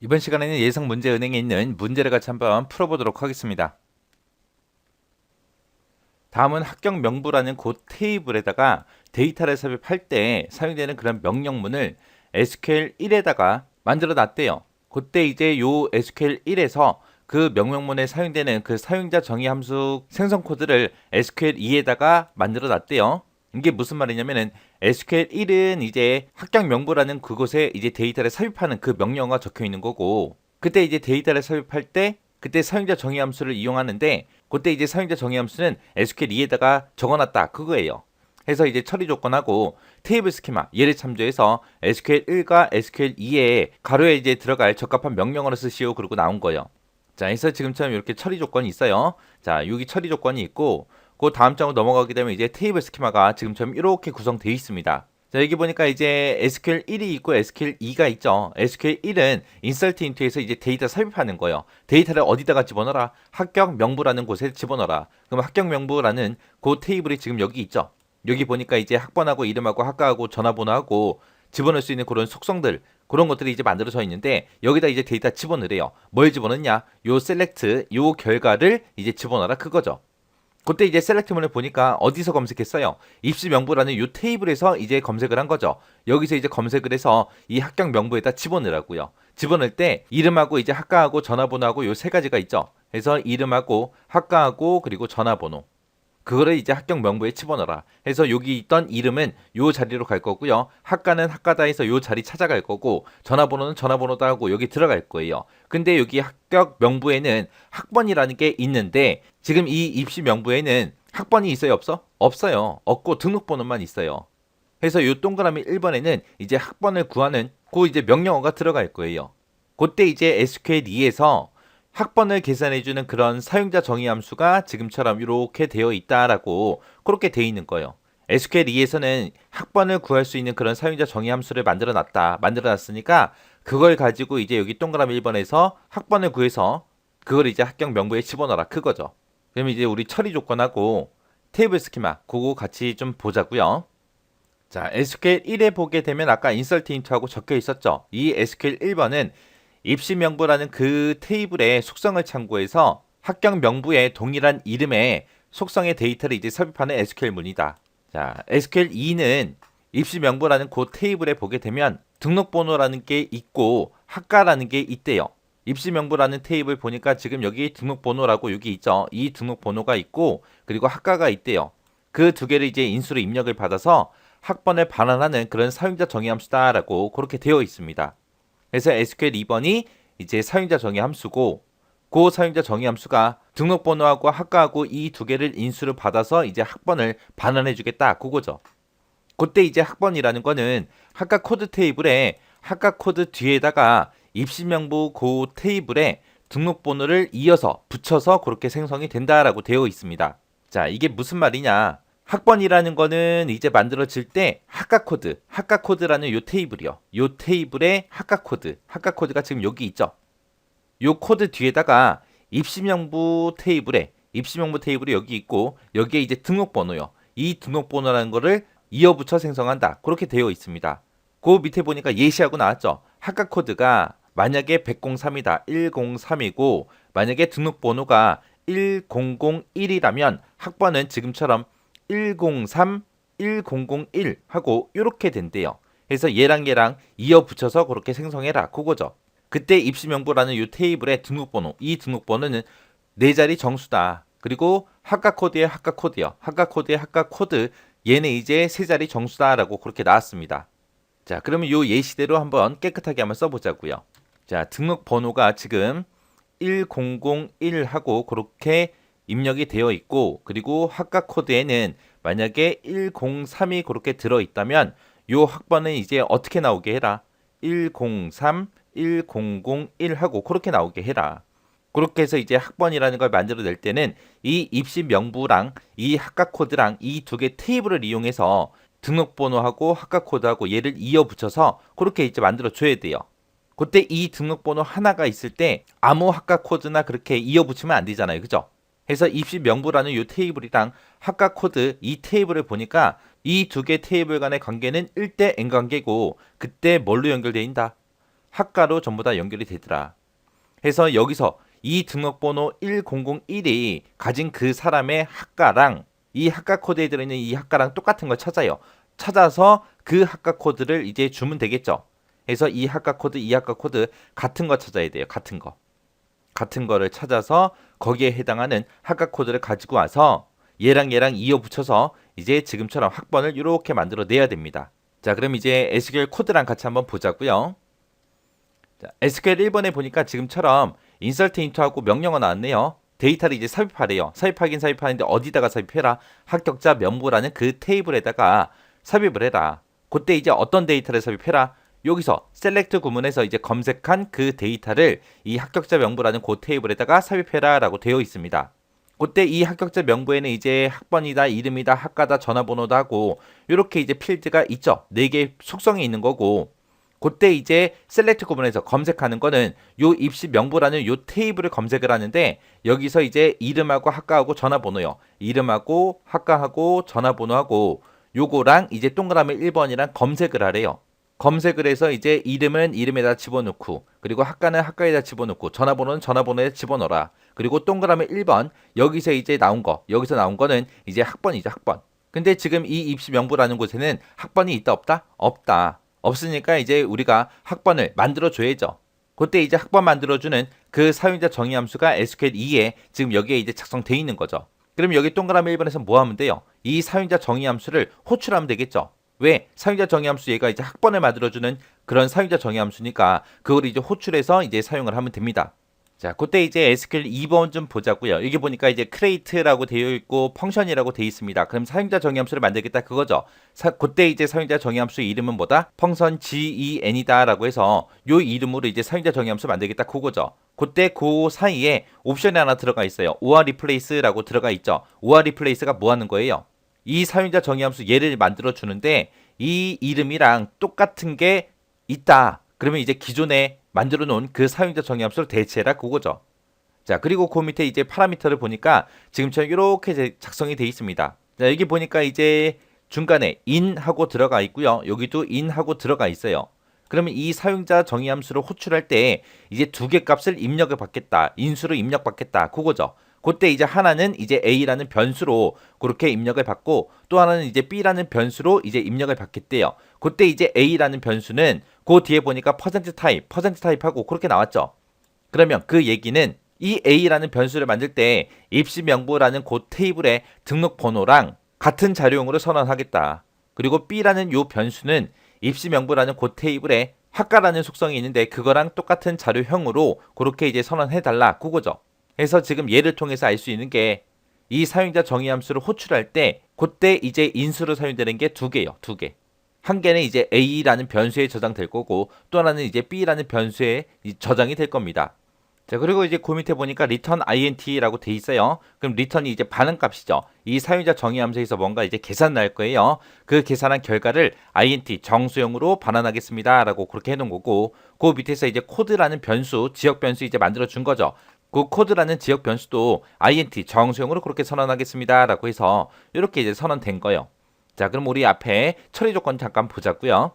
이번 시간에는 예상 문제 은행에 있는 문제를 같이 한번 풀어보도록 하겠습니다. 다음은 합격 명부라는 그 테이블에다가 데이터를 삽입할 때 사용되는 그런 명령문을 SQL 1에다가 만들어 놨대요. 그때 이제 요 SQL 1에서 그 명령문에 사용되는 그 사용자 정의 함수 생성 코드를 SQL 2에다가 만들어 놨대요. 이게 무슨 말이냐면은 SQL 1은 이제 합격 명부라는 그곳에 이제 데이터를 삽입하는 그 명령어가 적혀 있는 거고, 그때 이제 데이터를 삽입할 때 그때 사용자 정의 함수를 이용하는데, 그때 이제 사용자 정의 함수는 SQL 2에다가 적어놨다 그거예요. 해서 이제 처리 조건하고 테이블 스키마 얘를 참조해서 SQL 1과 SQL 2에 가로에 이제 들어갈 적합한 명령어를 쓰시오 그러고 나온 거예요. 자, 그래서 지금처럼 이렇게 처리 조건이 있어요. 자, 여기 처리 조건이 있고, 그 다음 장으로 넘어가게 되면 이제 테이블 스키마가 지금처럼 이렇게 구성되어 있습니다. 자, 여기 보니까 이제 SQL 1이 있고 SQL 2가 있죠. SQL 1은 insert into에서 이제 데이터 삽입하는 거예요. 데이터를 어디다가 집어넣어라? 합격 명부라는 곳에 집어넣어라. 그럼 합격 명부라는 그 테이블이 지금 여기 있죠. 여기 보니까 이제 학번하고 이름하고 학과하고 전화번호하고 집어넣을 수 있는 그런 속성들, 그런 것들이 이제 만들어져 있는데, 여기다 이제 데이터 집어넣으래요. 뭘 집어넣냐? 요 셀렉트, 요 결과를 이제 집어넣어라 그거죠. 그때 이제 셀렉트문을 보니까 어디서 검색했어요? 입시 명부라는 요 테이블에서 이제 검색을 한 거죠. 여기서 이제 검색을 해서 이 합격 명부에다 집어넣으라고요. 집어넣을 때 이름하고 이제 학과하고 전화번호하고 요 세 가지가 있죠. 그래서 이름하고 학과하고 그리고 전화번호, 그거를 이제 합격 명부에 집어넣어라. 해서 여기 있던 이름은 요 자리로 갈 거고요. 학과는 학과다 해서 요 자리 찾아갈 거고, 전화번호는 전화번호다 하고 여기 들어갈 거예요. 근데 여기 합격 명부에는 학번이라는 게 있는데, 지금 이 입시 명부에는 학번이 있어요, 없어? 없어요. 없고 등록번호만 있어요. 그래서 요 동그라미 1번에는 이제 학번을 구하는 그 이제 명령어가 들어갈 거예요. 그때 이제 SQL2에서 학번을 계산해주는 그런 사용자 정의 함수가 지금처럼 이렇게 되어 있다라고 그렇게 되어 있는 거예요. SQL2에서는 학번을 구할 수 있는 그런 사용자 정의 함수를 만들어 놨으니까 그걸 가지고 이제 여기 동그라미 1번에서 학번을 구해서 그걸 이제 합격 명부에 집어넣어라 그거죠. 그러면 이제 우리 처리 조건하고 테이블 스키마 그거 같이 좀 보자고요. 자, SQL 1에 보게 되면 아까 insert into하고 적혀 있었죠. 이 SQL 1번은 입시 명부라는 그 테이블의 속성을 참고해서 합격 명부의 동일한 이름의 속성의 데이터를 이제 삽입하는 SQL 문이다. 자, SQL 2는 입시 명부라는 그 테이블에 보게 되면 등록번호라는 게 있고 학과라는 게 있대요. 입시 명부라는 테이블 보니까 지금 여기 등록번호라고 여기 있죠. 이 등록번호가 있고 그리고 학과가 있대요. 그 두 개를 이제 인수로 입력을 받아서 학번을 반환하는 그런 사용자 정의 함수다라고 그렇게 되어 있습니다. 그래서 SQL 2번이 이제 사용자 정의 함수고, 그 사용자 정의 함수가 등록번호하고 학과하고 이 두 개를 인수를 받아서 이제 학번을 반환해 주겠다 그거죠. 그때 이제 학번이라는 거는 학과 코드 테이블에 학과 코드 뒤에다가 입시명부 그 테이블에 등록번호를 이어서 붙여서 그렇게 생성이 된다라고 되어 있습니다. 자, 이게 무슨 말이냐? 학번이라는 거는 이제 만들어질 때 학과 코드라는 요 테이블이요. 요 테이블에 학과 코드가 지금 여기 있죠. 요 코드 뒤에다가 입시명부 테이블이 여기 있고, 여기에 이제 등록번호요. 이 등록번호라는 거를 이어붙여 생성한다. 그렇게 되어 있습니다. 그 밑에 보니까 예시하고 나왔죠. 학과 코드가 만약에 103이다. 103이고 만약에 등록번호가 1001이라면 학번은 지금처럼 103, 1001 하고 이렇게 된대요. 그래서 얘랑 이어붙여서 그렇게 생성해라. 그거죠. 그때 입시명부라는 이 테이블의 등록번호, 이 등록번호는 네 자리 정수다. 그리고 학과 코드의 학과 코드요. 학과 코드의 학과 코드, 얘는 이제 세 자리 정수다라고 그렇게 나왔습니다. 자, 그러면 요 예시대로 한번 깨끗하게 한번 써보자고요. 자, 등록번호가 지금 1001하고 그렇게 입력이 되어 있고, 그리고 학과 코드에는 만약에 103이 그렇게 들어있다면 요 학번은 이제 어떻게 나오게 해라. 103, 1001 하고 그렇게 나오게 해라. 그렇게 해서 이제 학번이라는 걸 만들어낼 때는 이 입시 명부랑 이 학과 코드랑 이 두 개 테이블을 이용해서 등록번호하고 학과 코드하고 얘를 이어 붙여서 그렇게 이제 만들어 줘야 돼요. 그때 이 등록번호 하나가 있을 때 아무 학과 코드나 그렇게 이어 붙이면 안 되잖아요. 그죠? 해서 입시 명부라는 이 테이블이랑 학과 코드 이 테이블을 보니까 이 두 개 테이블 간의 관계는 1대 n 관계고, 그때 뭘로 연결되어 있다? 학과로 전부 다 연결이 되더라. 해서 여기서 이 등록번호 1001이 가진 그 사람의 학과랑 이 학과 코드에 들어있는 이 학과랑 똑같은 걸 찾아요. 찾아서 그 학과 코드를 이제 주면 되겠죠. 그래서 이 학과 코드, 이 학과 코드 같은 거 찾아야 돼요. 같은 거. 같은 거를 찾아서 거기에 해당하는 학과 코드를 가지고 와서 얘랑 이어 붙여서 이제 지금처럼 학번을 이렇게 만들어 내야 됩니다. 자, 그럼 이제 SQL 코드랑 같이 한번 보자고요. 자, SQL 1번에 보니까 지금처럼 insert into하고 명령어 나왔네요. 데이터를 이제 삽입하래요. 삽입하긴 삽입하는데 어디다가 삽입해라? 합격자 명부라는 그 테이블에다가 삽입을 해라. 그때 이제 어떤 데이터를 삽입해라? 여기서 셀렉트 구문에서 이제 검색한 그 데이터를 이 합격자 명부라는 그 테이블에다가 삽입해라 라고 되어 있습니다. 그때 이 합격자 명부에는 이제 학번이다, 이름이다, 학과다, 전화번호다 하고 이렇게 이제 필드가 있죠. 4개의 속성이 있는 거고 그때 이제 셀렉트 구문에서 검색하는 거는 요 입시 명부라는 요 테이블을 검색을 하는데 여기서 이제 이름하고 학과하고 전화번호요. 이름하고 학과하고 전화번호하고 요거랑 이제 동그라미 1번이랑 검색을 하래요. 검색을 해서 이제 이름은 이름에다 집어넣고 그리고 학과는 학과에다 집어넣고 전화번호는 전화번호에 집어넣어라. 그리고 동그라미 1번 여기서 이제 나온 거 여기서 나온 거는 이제 학번이죠. 학번. 근데 지금 이 입시 명부라는 곳에는 학번이 있다 없다? 없다. 없으니까 이제 우리가 학번을 만들어 줘야죠. 그때 이제 학번 만들어주는 그 사용자 정의 함수가 SQL2에 지금 여기에 이제 작성돼 있는 거죠. 그럼 여기 동그라미 1번에서 뭐 하면 돼요? 이 사용자 정의 함수를 호출하면 되겠죠. 왜? 사용자 정의 함수 얘가 이제 학번을 만들어주는 그런 사용자 정의 함수니까 그걸 이제 호출해서 이제 사용을 하면 됩니다. 자, 그때 이제 SQL 2번 좀 보자고요. 여기 보니까 이제 create라고 되어 있고 펑션이라고 되어 있습니다. 그럼 사용자 정의 함수를 만들겠다 그거죠. 그때 이제 사용자 정의 함수의 이름은 뭐다? 펑션 gen이다라고 해서 요 이름으로 이제 사용자 정의 함수 만들겠다 그거죠. 그때 그 사이에 옵션이 하나 들어가 있어요. or replace라고 들어가 있죠. or replace가 뭐 하는 거예요? 이 사용자 정의 함수 얘를 만들어 주는데 이 이름이랑 똑같은 게 있다. 그러면 이제 기존에 만들어 놓은 그 사용자 정의 함수를 대체해라 그거죠. 자, 그리고 그 밑에 이제 파라미터를 보니까 지금처럼 이렇게 작성이 되어 있습니다. 자, 여기 보니까 이제 중간에 in 하고 들어가 있고요. 여기도 in 하고 들어가 있어요. 그러면 이 사용자 정의 함수를 호출할 때 이제 두 개 값을 입력을 받겠다. 인수로 입력받겠다. 그거죠. 그때 이제 하나는 이제 a라는 변수로 그렇게 입력을 받고 또 하나는 이제 b라는 변수로 이제 입력을 받겠대요. 그때 이제 a라는 변수는 그 뒤에 보니까 퍼센트 타입하고 그렇게 나왔죠. 그러면 그 얘기는 이 a라는 변수를 만들 때 입시 명부라는 그 테이블의 등록 번호랑 같은 자료용으로 선언하겠다. 그리고 b라는 요 변수는 입시 명부라는 그 테이블에 학과라는 속성이 있는데 그거랑 똑같은 자료형으로 그렇게 이제 선언해달라 그거죠. 그래서 지금 얘를 통해서 알 수 있는 게 이 사용자 정의 함수를 호출할 때 그때 이제 인수로 사용되는 게 두 개요. 두 개. 한 개는 이제 a라는 변수에 저장될 거고 또 하나는 이제 b라는 변수에 저장이 될 겁니다. 자, 그리고 이제 그 밑에 보니까 return int라고 돼 있어요. 그럼 return이 이제 반응값이죠. 이 사용자 정의 함수에서 뭔가 이제 계산 날 거예요. 그 계산한 결과를 int 정수형으로 반환하겠습니다라고 그렇게 해놓은 거고 그 밑에서 이제 코드라는 변수, 지역 변수 이제 만들어 준 거죠. 그 코드라는 지역 변수도 int 정수형으로 그렇게 선언하겠습니다라고 해서 이렇게 이제 선언된 거예요. 자, 그럼 우리 앞에 처리 조건 잠깐 보자고요.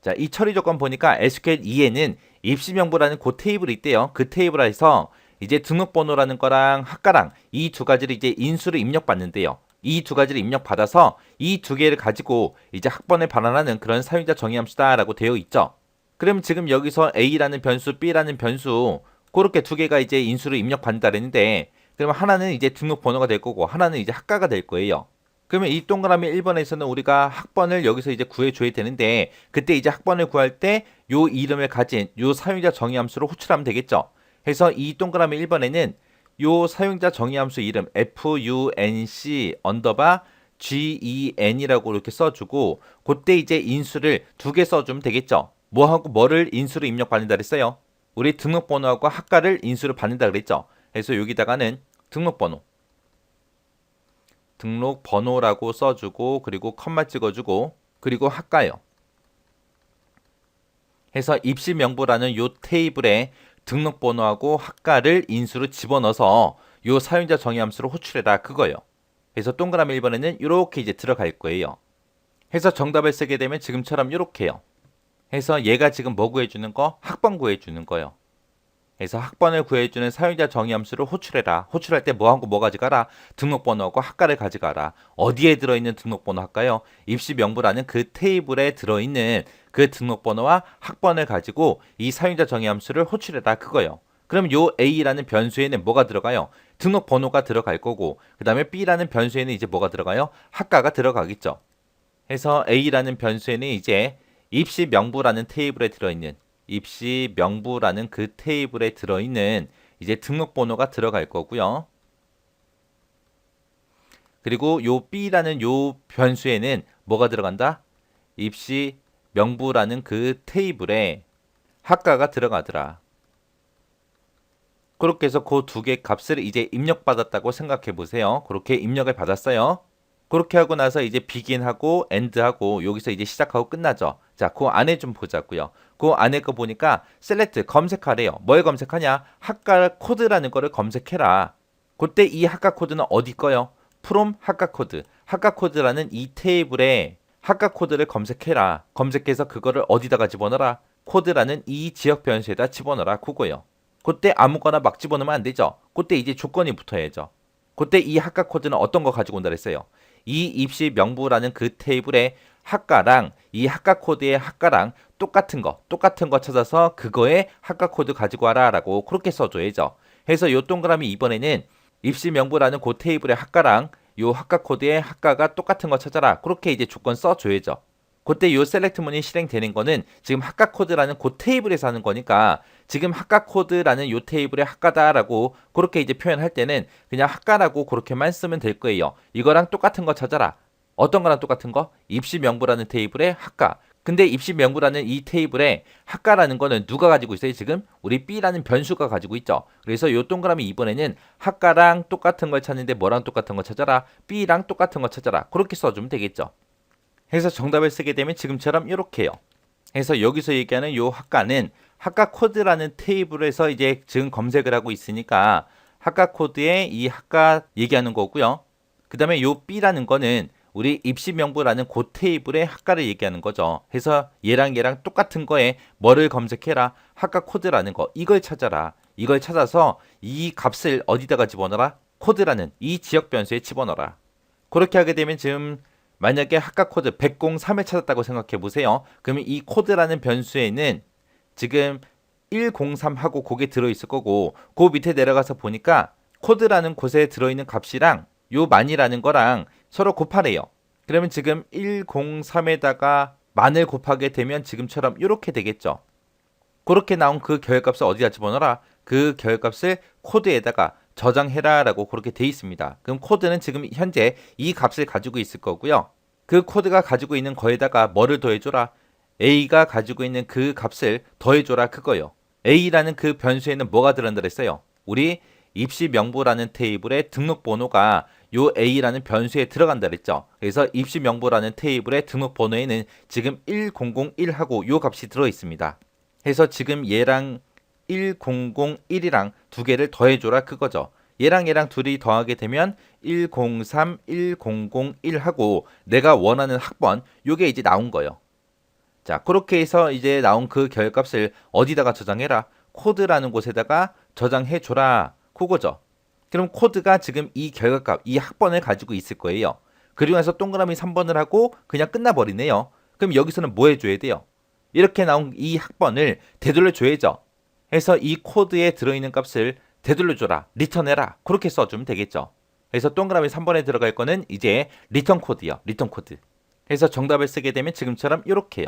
자, 이 처리 조건 보니까 SQL2에는 입시명부라는 그 테이블이 있대요. 그 테이블에서 이제 등록번호라는 거랑 학과랑 이 두 가지를 이제 인수를 입력받는데요. 이 두 가지를 입력받아서 이 두 개를 가지고 이제 학번에 반환하는 그런 사용자 정의 함수다라고 되어 있죠. 그럼 지금 여기서 A라는 변수, B라는 변수 그렇게 두 개가 이제 인수를 입력받는다 그랬는데 그러면 하나는 이제 등록번호가 될 거고 하나는 이제 학과가 될 거예요. 그러면 이 동그라미 1번에서는 우리가 학번을 여기서 이제 구해줘야 되는데 그때 이제 학번을 구할 때 요 이름을 가진 요 사용자 정의 함수를 호출하면 되겠죠. 그래서 이 동그라미 1번에는 요 사용자 정의 함수 이름 func 언더바 gen이라고 이렇게 써주고 그때 이제 인수를 두 개 써주면 되겠죠. 뭐하고 뭐를 인수로 입력받는다 그랬어요? 우리 등록번호하고 학과를 인수로 받는다 그랬죠. 그래서 여기다가는 등록번호라고 써주고 그리고 컴마 찍어주고 그리고 학과요. 해서 입시명부라는 요 테이블에 등록번호하고 학과를 인수로 집어넣어서 요 사용자 정의 함수를 호출해라 그거예요. 그래서 동그라미 1번에는 이렇게 이제 들어갈 거예요. 해서 정답을 쓰게 되면 지금처럼 이렇게요. 해서 얘가 지금 뭐 구해주는 거? 학번 구해주는 거예요. 그래서 학번을 구해주는 사용자 정의 함수를 호출해라. 호출할 때 뭐하고 뭐 가져가라? 등록번호하고 학과를 가져가라. 어디에 들어있는 등록번호 할까요? 입시 명부라는 그 테이블에 들어있는 그 등록번호와 학번을 가지고 이 사용자 정의 함수를 호출해라. 그거요. 그럼 요 A라는 변수에는 뭐가 들어가요? 등록번호가 들어갈 거고, 그 다음에 B라는 변수에는 이제 뭐가 들어가요? 학과가 들어가겠죠. 해서 A라는 변수에는 이제 입시 명부라는 테이블에 들어있는 입시 명부라는 그 테이블에 들어있는 이제 등록번호가 들어갈 거고요. 그리고 요 B라는 요 변수에는 뭐가 들어간다? 입시 명부라는 그 테이블에 학과가 들어가더라. 그렇게 해서 그 두 개 값을 이제 입력받았다고 생각해 보세요. 그렇게 입력을 받았어요. 그렇게 하고 나서 이제 begin하고 end하고 여기서 이제 시작하고 끝나죠. 자, 그 안에 좀 보자고요. 그 안에 거 보니까 select 검색하래요. 뭘 검색하냐? 학과 코드라는 거를 검색해라. 그때 이 학과 코드는 어디 거요? from 학과 코드. 학과 코드라는 이 테이블에 학과 코드를 검색해라. 검색해서 그거를 어디다가 집어넣어라? 코드라는 이 지역 변수에다 집어넣어라. 그거요. 그때 아무거나 막 집어넣으면 안 되죠. 그때 이제 조건이 붙어야죠. 그때 이 학과 코드는 어떤 거 가지고 온다 그랬어요? 이 입시 명부라는 그 테이블에 학과랑 이 학과 코드의 학과랑 똑같은 거 찾아서 그거에 학과 코드 가지고 와라라고 그렇게 써줘야죠. 해서 요 동그라미 이번에는 입시 명부라는 그 테이블의 학과랑 요 학과 코드의 학과가 똑같은 거 찾아라. 그렇게 이제 조건 써줘야죠. 그때 요 셀렉트문이 실행되는 거는 지금 학과 코드라는 그 테이블에서 하는 거니까 지금 학과 코드라는 요 테이블의 학과다라고 그렇게 이제 표현할 때는 그냥 학과라고 그렇게만 쓰면 될 거예요. 이거랑 똑같은 거 찾아라. 어떤 거랑 똑같은 거? 입시 명부라는 테이블의 학과. 근데 입시 명부라는 이 테이블에 학과라는 거는 누가 가지고 있어요? 지금 우리 B라는 변수가 가지고 있죠. 그래서 요 동그라미 이번에는 학과랑 똑같은 걸 찾는데 뭐랑 똑같은 거 찾아라? B랑 똑같은 거 찾아라. 그렇게 써주면 되겠죠. 해서 정답을 쓰게 되면 지금처럼 이렇게요. 해서 여기서 얘기하는 요 학과는 학과 코드라는 테이블에서 이제 지금 검색을 하고 있으니까 학과 코드에 이 학과 얘기하는 거고요. 그 다음에 요 B라는 거는 우리 입시 명부라는 그 테이블의 학과를 얘기하는 거죠. 해서 얘랑 똑같은 거에 뭐를 검색해라? 학과 코드라는 거. 이걸 찾아라. 이걸 찾아서 이 값을 어디다가 집어넣어라? 코드라는 이 지역 변수에 집어넣어라. 그렇게 하게 되면 지금 만약에 학과 코드 103을 찾았다고 생각해 보세요. 그러면 이 코드라는 변수에는 지금 103하고 그게 들어있을 거고 그 밑에 내려가서 보니까 코드라는 곳에 들어있는 값이랑 요 만이라는 거랑 서로 곱하래요. 그러면 지금 103에다가 만을 곱하게 되면 지금처럼 이렇게 되겠죠. 그렇게 나온 그 결값을 어디다 집어넣어라? 그 결값을 코드에다가 저장해라 라고 그렇게 돼 있습니다. 그럼 코드는 지금 현재 이 값을 가지고 있을 거고요. 그 코드가 가지고 있는 거에다가 뭐를 더해줘라? A가 가지고 있는 그 값을 더해줘라 그거요. A라는 그 변수에는 뭐가 들어간다 그랬어요? 우리 입시 명부라는 테이블의 등록번호가 요 A라는 변수에 들어간다 그랬죠. 그래서 입시 명부라는 테이블의 등록번호에는 지금 1001하고 요 값이 들어 있습니다. 해서 지금 얘랑 1001이랑 두 개를 더해줘라 그거죠. 얘랑 둘이 더하게 되면 103, 1001 하고 내가 원하는 학번 요게 이제 나온 거예요. 자, 그렇게 해서 이제 나온 그 결값을 어디다가 저장해라? 코드라는 곳에다가 저장해줘라. 그거죠. 그럼 코드가 지금 이 결과값, 이 학번을 가지고 있을 거예요. 그리고 나서 동그라미 3번을 하고 그냥 끝나버리네요. 그럼 여기서는 뭐 해줘야 돼요? 이렇게 나온 이 학번을 되돌려줘야죠. 해서 이 코드에 들어있는 값을 되돌려줘라. 리턴해라. 그렇게 써주면 되겠죠. 그래서 동그라미 3번에 들어갈 거는 이제 리턴 코드요. 리턴 코드. 해서 정답을 쓰게 되면 지금처럼 이렇게요.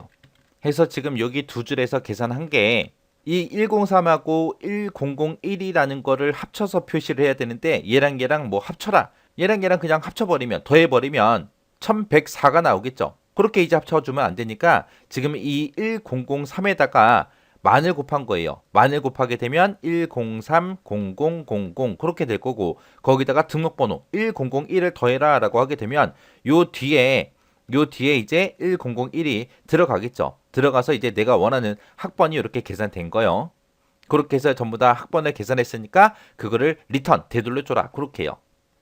해서 지금 여기 두 줄에서 계산한 게 이 103하고 1001이라는 거를 합쳐서 표시를 해야 되는데 얘랑 뭐 합쳐라. 얘랑 그냥 합쳐버리면 더해버리면 1104가 나오겠죠. 그렇게 이제 합쳐주면 안 되니까 지금 이 1003에다가 만을 곱한 거예요. 만을 곱하게 되면 1030000 그렇게 될 거고 거기다가 등록번호 1001을 더해라 라고 하게 되면 요 뒤에 이제 1001이 들어가겠죠. 들어가서 이제 내가 원하는 학번이 이렇게 계산된 거예요. 그렇게 해서 전부 다 학번을 계산했으니까 그거를 리턴 되돌려줘라. 그렇게 해요.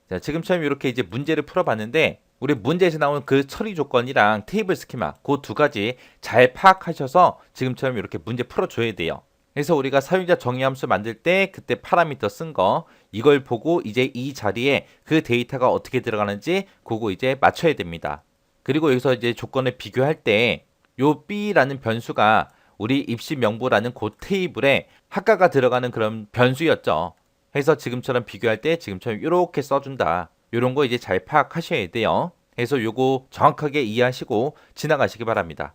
자, 지금처럼 이렇게 이제 문제를 풀어봤는데 우리 문제에서 나오는 그 처리 조건이랑 테이블 스키마 그 두 가지 잘 파악하셔서 지금처럼 이렇게 문제 풀어줘야 돼요. 그래서 우리가 사용자 정의함수 만들 때 그때 파라미터 쓴 거 이걸 보고 이제 이 자리에 그 데이터가 어떻게 들어가는지 그거 이제 맞춰야 됩니다. 그리고 여기서 이제 조건을 비교할 때 요 B라는 변수가 우리 입시 명부라는 그 테이블에 학과가 들어가는 그런 변수였죠. 해서 지금처럼 비교할 때 지금처럼 이렇게 써준다. 이런 거 이제 잘 파악하셔야 돼요. 그래서 요거 정확하게 이해하시고 지나가시기 바랍니다.